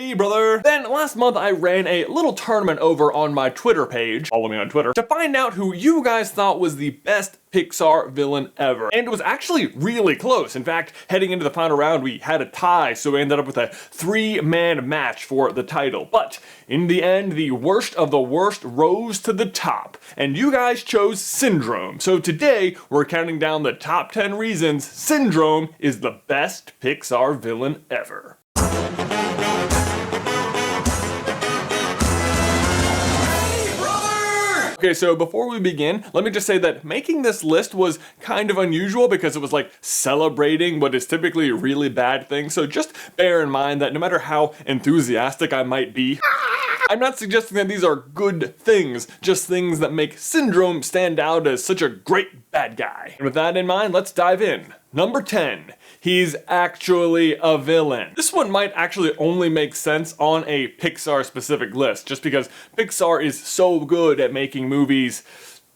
Hey, brother. Then last month I ran a little tournament over on my Twitter page, follow me on Twitter, to find out who you guys thought was the best Pixar villain ever. And it was actually really close. In fact, heading into the final round, we had a tie, so we ended up with a 3-man match for the title. But in the end, the worst of the worst rose to the top, and you guys chose Syndrome. So today, we're counting down the top 10 reasons Syndrome is the best Pixar villain ever. Okay, so before we begin, let me just say that making this list was kind of unusual because it was like celebrating what is typically a really bad thing. So just bear in mind that no matter how enthusiastic I might be, I'm not suggesting that these are good things, just things that make Syndrome stand out as such a great bad guy. And with that in mind, let's dive in. Number 10. He's actually a villain. This one might actually only make sense on a Pixar specific list, just because Pixar is so good at making movies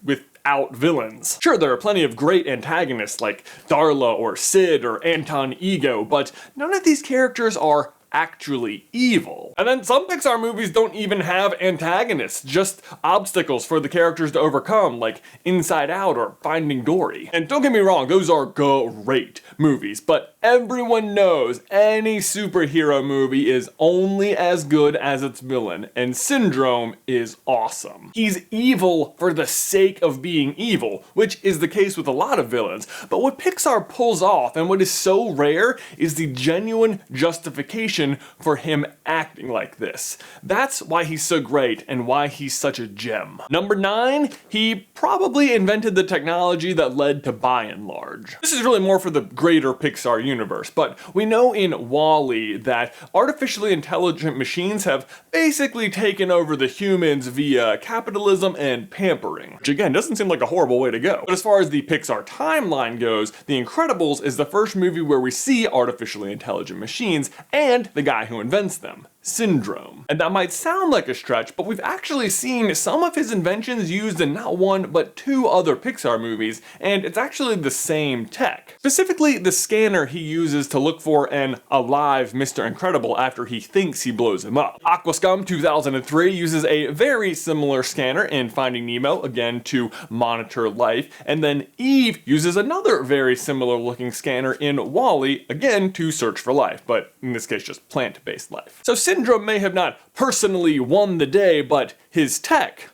without villains. Sure, there are plenty of great antagonists like Darla or Sid or Anton Ego, but none of these characters are actually evil. And then some Pixar movies don't even have antagonists, just obstacles for the characters to overcome, like Inside Out or Finding Dory. And don't get me wrong, those are great movies, but everyone knows any superhero movie is only as good as its villain, and Syndrome is awesome. He's evil for the sake of being evil, which is the case with a lot of villains, but what Pixar pulls off, and what is so rare, is the genuine justification for him acting like this. That's why he's so great and why he's such a gem. Number 9, he probably invented the technology that led to By and Large. This is really more for the greater Pixar universe, but we know in WALL-E that artificially intelligent machines have basically taken over the humans via capitalism and pampering, which again doesn't seem like a horrible way to go. But as far as the Pixar timeline goes, The Incredibles is the first movie where we see artificially intelligent machines and the guy who invents them, Syndrome. And that might sound like a stretch, but we've actually seen some of his inventions used in not one, but 2 other Pixar movies, and it's actually the same tech. Specifically, the scanner he uses to look for an alive Mr. Incredible after he thinks he blows him up. Aquascum 2003 uses a very similar scanner in Finding Nemo, again to monitor life, and then Eve uses another very similar looking scanner in WALL-E, again to search for life, but in this case just plant-based life. So Syndrome may have not personally won the day, but his tech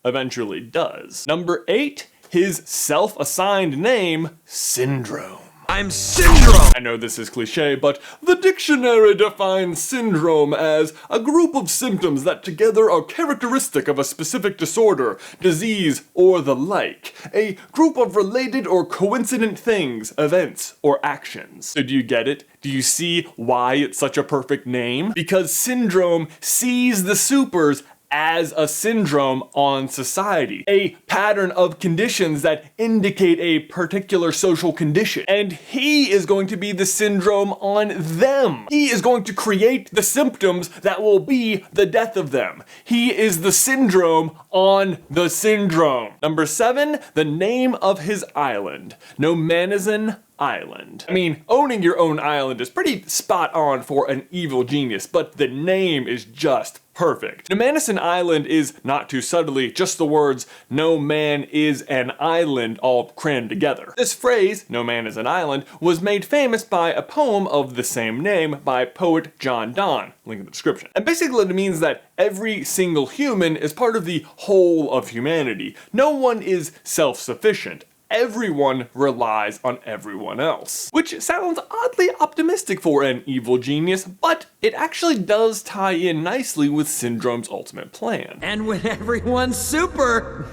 eventually does. Number 8, his self-assigned name, Syndrome. I'm Syndrome! I know this is cliche, but the dictionary defines syndrome as a group of symptoms that together are characteristic of a specific disorder, disease, or the like. A group of related or coincident things, events, or actions. So do you get it? Do you see why it's such a perfect name? Because Syndrome sees the supers as a syndrome on society, a pattern of conditions that indicate a particular social condition. And he is going to be the syndrome on them. He is going to create the symptoms that will be the death of them. He is the syndrome on the syndrome. Number 7, the name of his island, Nomanisan Island. I mean, owning your own island is pretty spot on for an evil genius, but the name is just perfect. Nomanisan Island is, not too subtly, just the words, no man is an island all crammed together. This phrase, no man is an island, was made famous by a poem of the same name by poet John Donne, link in the description. And basically it means that every single human is part of the whole of humanity. No one is self-sufficient. Everyone relies on everyone else. Which sounds oddly optimistic for an evil genius, but it actually does tie in nicely with Syndrome's ultimate plan. And when everyone's super,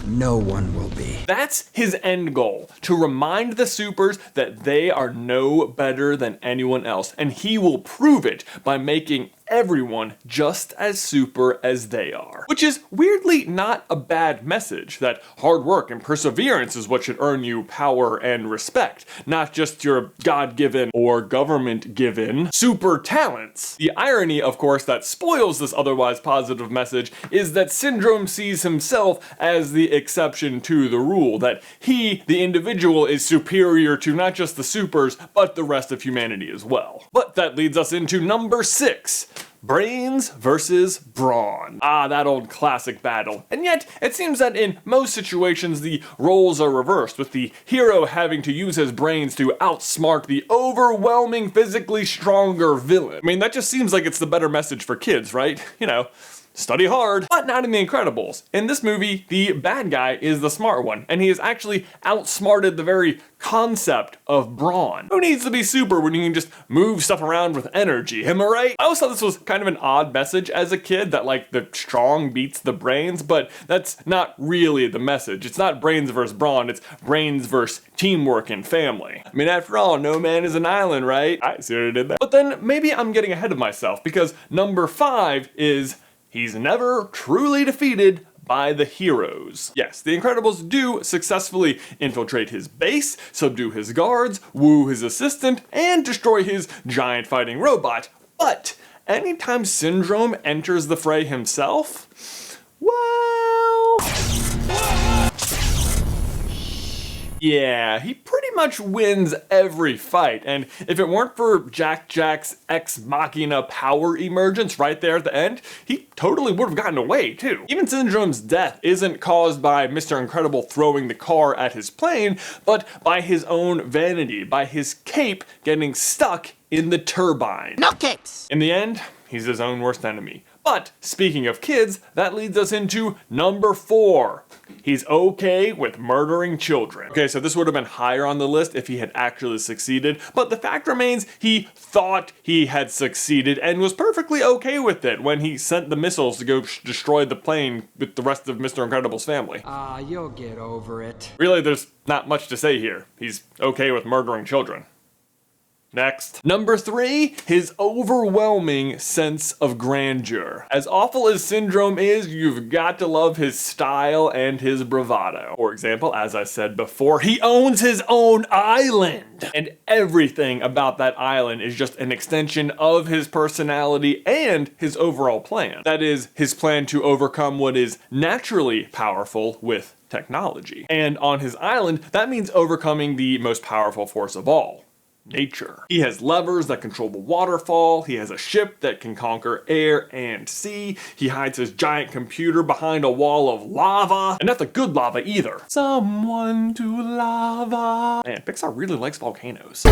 no one will be. That's his end goal, to remind the supers that they are no better than anyone else, and he will prove it by making everyone just as super as they are. Which is weirdly not a bad message, that hard work and perseverance is what should earn you power and respect, not just your God-given or government-given super talents. The irony, of course, that spoils this otherwise positive message is that Syndrome sees himself as the exception to the rule, that he, the individual, is superior to not just the supers, but the rest of humanity as well. But that leads us into number 6. Brains versus Brawn. Ah, that old classic battle. And yet, it seems that in most situations the roles are reversed, with the hero having to use his brains to outsmart the overwhelming, physically stronger villain. I mean, that just seems like it's the better message for kids, right? You know, study hard. But not in The Incredibles. In this movie, the bad guy is the smart one, and he has actually outsmarted the very concept of brawn. Who needs to be super when you can just move stuff around with energy, am I right? I always thought this was kind of an odd message as a kid, that like the strong beats the brains, but that's not really the message. It's not brains versus brawn, it's brains versus teamwork and family. I mean, after all, no man is an island, right? I see what I did there. But then maybe I'm getting ahead of myself, because number 5 is he's never truly defeated by the heroes. Yes, the Incredibles do successfully infiltrate his base, subdue his guards, woo his assistant, and destroy his giant fighting robot. But anytime Syndrome enters the fray himself, well, yeah, he pretty much wins every fight, and if it weren't for Jack's ex machina power emergence right there at the end, he totally would have gotten away too. Even Syndrome's death isn't caused by Mr. Incredible throwing the car at his plane, but by his own vanity, by his cape getting stuck in the turbine. No capes! In the end, he's his own worst enemy. But speaking of kids, that leads us into number 4. He's okay with murdering children. Okay, so this would have been higher on the list if he had actually succeeded, but the fact remains he thought he had succeeded and was perfectly okay with it when he sent the missiles to go destroy the plane with the rest of Mr. Incredible's family. You'll get over it. Really, there's not much to say here. He's okay with murdering children. Next. Number 3, his overwhelming sense of grandeur. As awful as Syndrome is, you've got to love his style and his bravado. For example, as I said before, he owns his own island. And everything about that island is just an extension of his personality and his overall plan. That is, his plan to overcome what is naturally powerful with technology. And on his island, that means overcoming the most powerful force of all: nature. He has levers that control the waterfall, he has a ship that can conquer air and sea, he hides his giant computer behind a wall of lava, and not the good lava either. Someone to lava. Man, Pixar really likes volcanoes.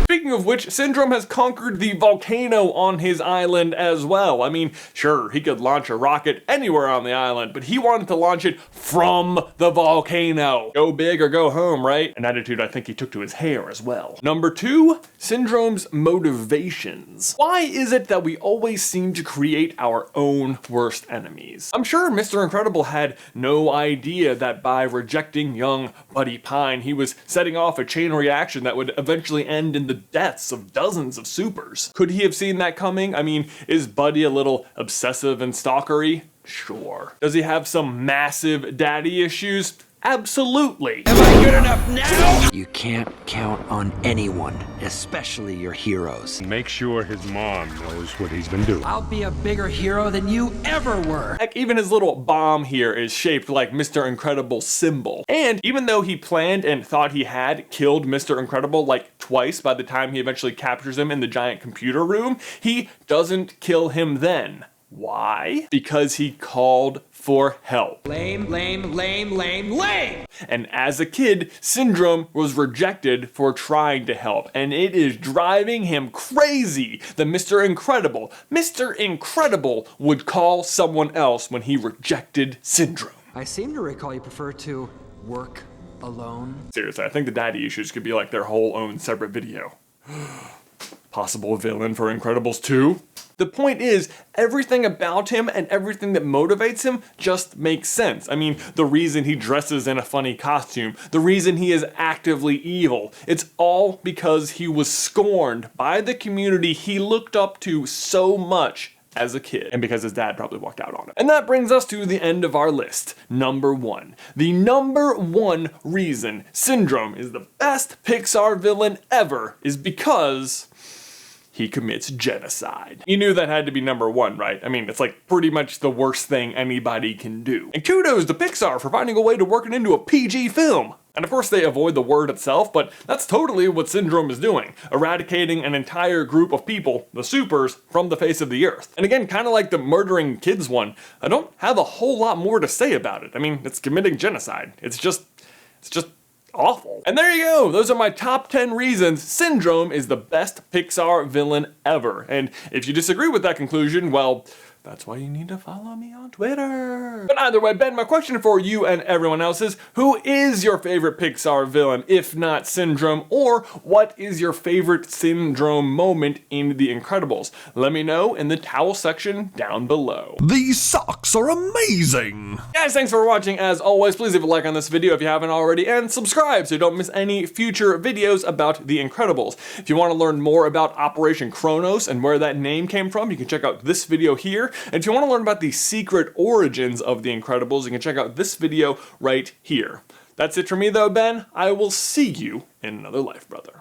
Speaking of which, Syndrome has conquered the volcano on his island as well. I mean, sure, he could launch a rocket anywhere on the island, but he wanted to launch it from the volcano. Go big or go home, right? An attitude I think he took to his hair as well. Number 2, Syndrome's motivations. Why is it that we always seem to create our own worst enemies? I'm sure Mr. Incredible had no idea that by rejecting young Buddy Pine, he was setting off a chain reaction that would eventually end in the deaths of dozens of supers. Could he have seen that coming? I mean, is Buddy a little obsessive and stalkery? Sure. Does he have some massive daddy issues? Absolutely. Am I good enough now? You can't count on anyone, especially your heroes. Make sure his mom knows what he's been doing. I'll be a bigger hero than you ever were. Heck, even his little bomb here is shaped like Mr. Incredible's symbol. And even though he planned and thought he had killed Mr. Incredible like twice by the time he eventually captures him in the giant computer room, he doesn't kill him then. Why? Because he called for help. Lame, lame, lame, lame, lame! And as a kid, Syndrome was rejected for trying to help, and it is driving him crazy that Mr. Incredible would call someone else when he rejected Syndrome. I seem to recall you prefer to work alone. Seriously, I think the daddy issues could be like their whole own separate video. Possible villain for Incredibles 2? The point is, everything about him and everything that motivates him just makes sense. I mean, the reason he dresses in a funny costume, the reason he is actively evil, it's all because he was scorned by the community he looked up to so much as a kid, and because his dad probably walked out on him. And that brings us to the end of our list. Number 1. The number 1 reason Syndrome is the best Pixar villain ever is because he commits genocide. You knew that had to be number 1, right? I mean, it's like pretty much the worst thing anybody can do. And kudos to Pixar for finding a way to work it into a PG film. And of course they avoid the word itself, but that's totally what Syndrome is doing. Eradicating an entire group of people, the supers, from the face of the earth. And again, kind of like the murdering kids one, I don't have a whole lot more to say about it. I mean, it's committing genocide. It's just awful. And there you go. Those are my top 10 reasons Syndrome is the best Pixar villain ever. And if you disagree with that conclusion, well, that's why you need to follow me on Twitter. But either way, Ben, my question for you and everyone else is, who is your favorite Pixar villain, if not Syndrome? Or what is your favorite Syndrome moment in The Incredibles? Let me know in the towel section down below. These socks are amazing! Guys, thanks for watching. As always, please leave a like on this video if you haven't already, and subscribe so you don't miss any future videos about The Incredibles. If you want to learn more about Operation Kronos and where that name came from, you can check out this video here. And if you want to learn about the secret origins of The Incredibles, you can check out this video right here. That's it for me though, Ben. I will see you in another life, brother.